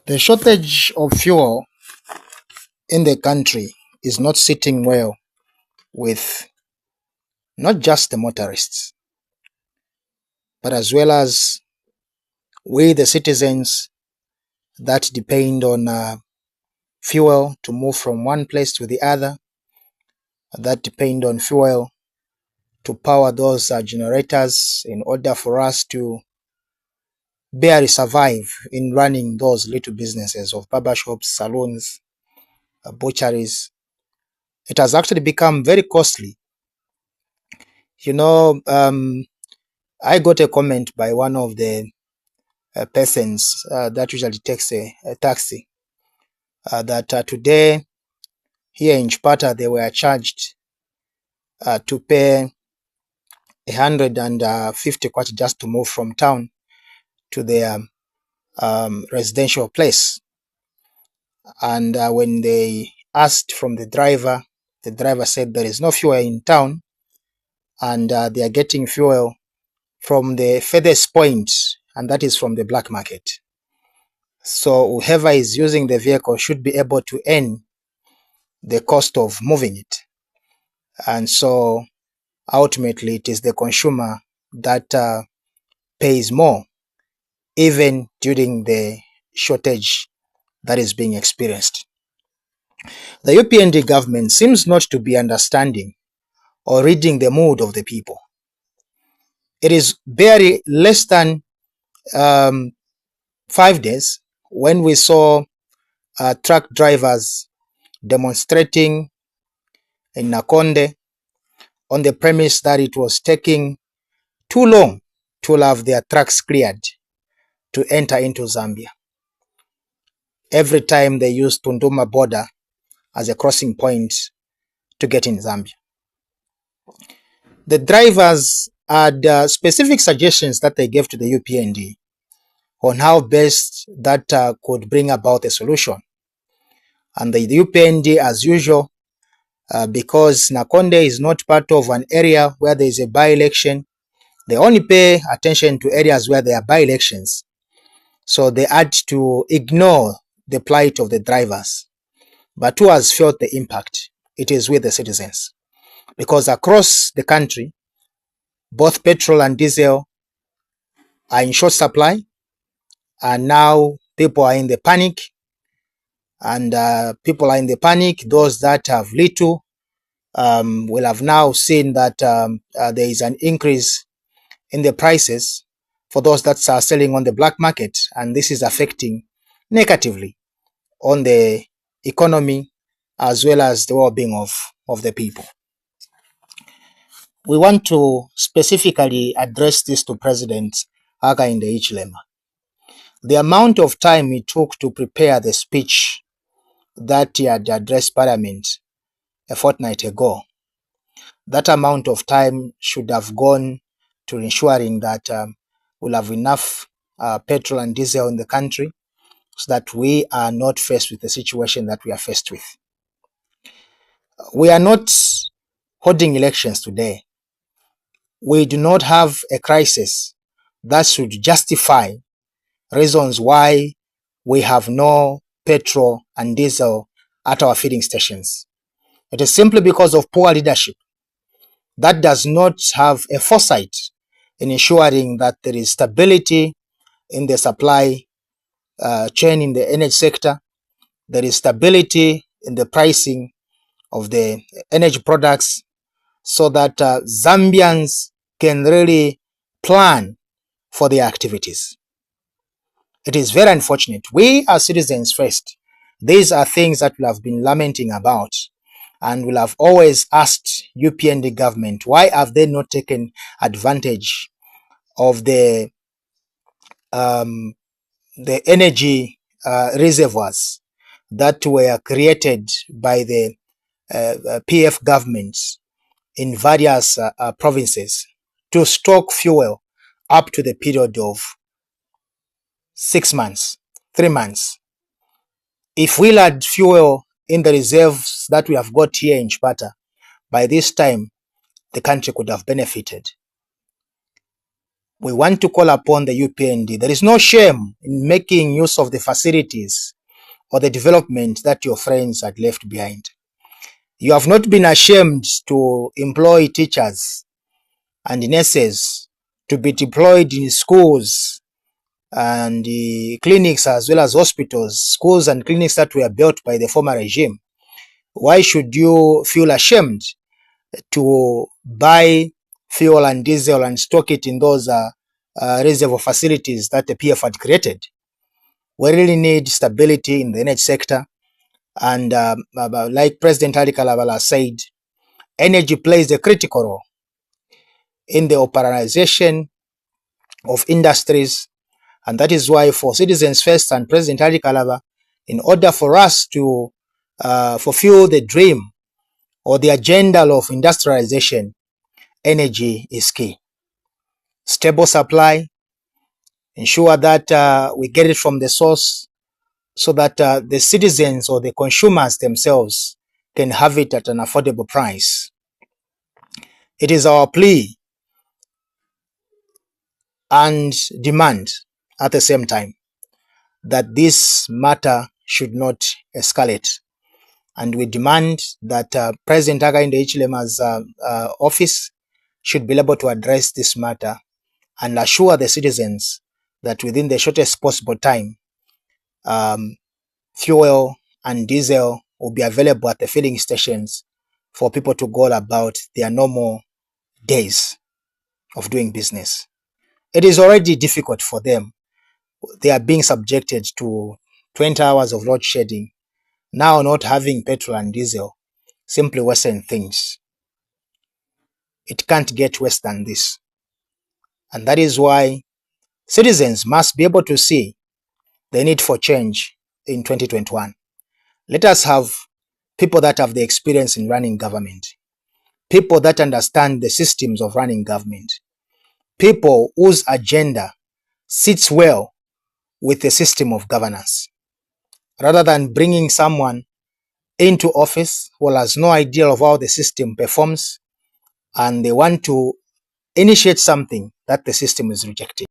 The shortage of fuel in the country is not sitting well with not just the motorists, but as well as we, the citizens that depend on fuel to move from one place to the other, that depend on fuel to power those generators in order for us to barely survive in running those little businesses of barber shops, salons, butcheries. It has actually become very costly. I got a comment by one of the persons that usually takes a taxi that today here in Chipata they were charged to pay 150 kwacha just to move from town to their residential place. And when they asked from the driver said there is no fuel in town, and they are getting fuel from the furthest point, and that is from the black market. So whoever is using the vehicle should be able to earn the cost of moving it. And so ultimately it is the consumer that pays more, even during the shortage that is being experienced. The UPND government seems not to be understanding or reading the mood of the people. It is barely less than 5 days when we saw truck drivers demonstrating in Nakonde on the premise that it was taking too long to have their trucks cleared to enter into Zambia. Every time they used Tunduma border as a crossing point to get in Zambia. The drivers had specific suggestions that they gave to the UPND on how best that could bring about a solution. And the UPND, as usual, because Nakonde is not part of an area where there is a by-election, they only pay attention to areas where there are by-elections. So they had to ignore the plight of the drivers. But who has felt the impact? It is with the citizens. Because across the country, both petrol and diesel are in short supply, and now people are in the panic. And people are in the panic. Those that have little will have now seen that there is an increase in the prices for those that are selling on the black market, and this is affecting negatively on the economy as well as the well-being of the people. We want to specifically address this to President Hakainde Hichilema. The amount of time he took to prepare the speech that he had addressed Parliament a fortnight ago, that amount of time should have gone to ensuring that we'll have enough petrol and diesel in the country so that we are not faced with the situation that we are faced with. We are not holding elections today. We do not have a crisis that should justify reasons why we have no petrol and diesel at our filling stations. It is simply because of poor leadership that does not have a foresight in ensuring that there is stability in the supply chain in the energy sector, there is stability in the pricing of the energy products, so that Zambians can really plan for their activities. It is very unfortunate. We as citizens first, these are things that we have been lamenting about, and will have always asked UPND government, why have they not taken advantage of the energy reservoirs that were created by the PF governments in various provinces to stock fuel up to the period of 6 months, 3 months. If we had fuel in the reserves that we have got here in Chipata, by this time the country could have benefited. we want to call upon the UPND. There is no shame in making use of the facilities or the development that your friends had left behind. You have not been ashamed to employ teachers and nurses to be deployed in schools and clinics as well as hospitals, schools and clinics that were built by the former regime. Why should you feel ashamed to buy fuel and diesel and stock it in those reservoir facilities that the PF had created? We really need stability in the energy sector. And like President Hichilema said, energy plays a critical role in the operationalization of industries. And that is why for Citizens First and President Hichilema, in order for us to fulfill the dream or the agenda of industrialization, energy is key. Stable supply, ensure that we get it from the source so that the citizens or the consumers themselves can have it at an affordable price. It is our plea and demand at the same time that this matter should not escalate. And we demand that President Hakainde Hichilema's office should be able to address this matter and assure the citizens that within the shortest possible time, fuel and diesel will be available at the filling stations for people to go about their normal days of doing business. It is already difficult for them. They are being subjected to 20 hours of load shedding. Now not having petrol and diesel simply worsen things. It can't get worse than this. And that is why citizens must be able to see the need for change in 2021. Let us have people that have the experience in running government, people that understand the systems of running government, people whose agenda sits well with the system of governance, rather than bringing someone into office who has no idea of how the system performs and they want to initiate something that the system is rejecting.